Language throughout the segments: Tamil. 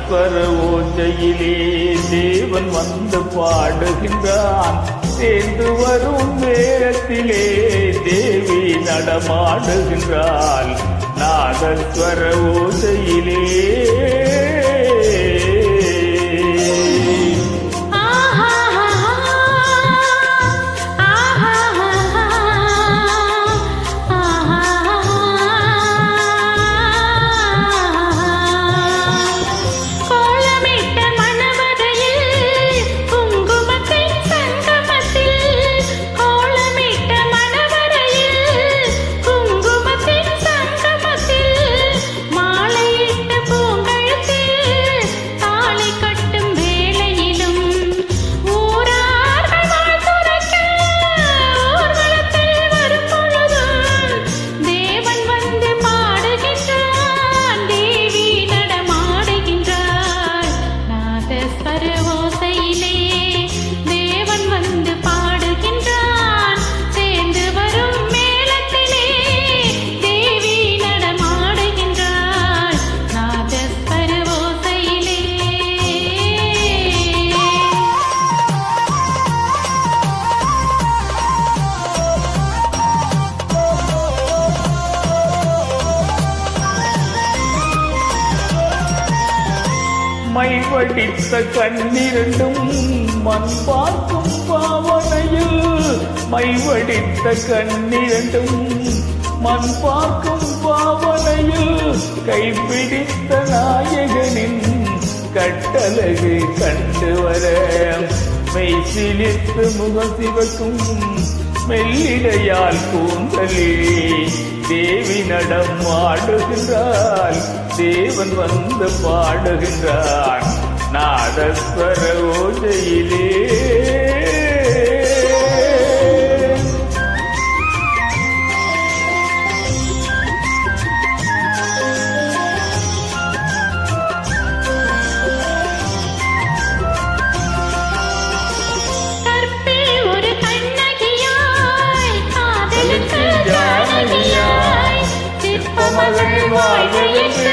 நாதஸ்வர ஓசையிலே தேவன் வந்து பாடுகின்றான். சேர்ந்து வரும் நேரத்திலே தேவி நடமாடுகின்றாள். நாதஸ்வர ஓசையிலே மைவடித்த கண்ணிரண்டும் மண் பார்க்கும் பாவனையில், மைவடித்த கண்ணிரண்டும் மண் பார்க்கும் பாவனையில், கைப்பிடித்த நாயகனின் கட்டழகு கண்டு வர மெய் சிலிர்த்து முகம் சிவக்கும் மெல்லிடையால் கூந்தலே தேவி நடம் ஆடுகின்றாள். தேவன் வந்து பாடுகின்றான் நாதஸ்வர ஓசையிலே. மகள் வாழ்வதற்கு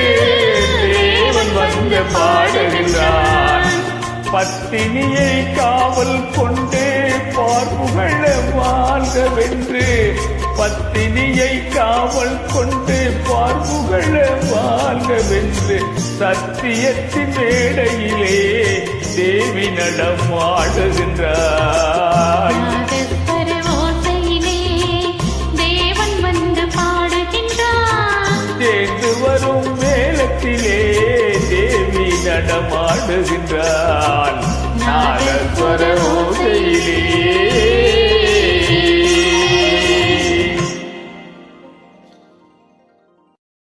தேவன் வந்து பாடுகின்றான். பத்தினியை காவல் கொண்டு பார்ப்புகள வாழ்கவென்று, பத்தினியை காவல் கொண்டு பார்ப்புகள வாழ்கவென்று சத்தியத்தின் மேடையிலே தேவி நடம் ஆடுகின்றாள். சேர்ந்து வரும் மேளத்திலே தேவி நடமாடுகின்றாள். நாதஸ்வர ஓசையிலே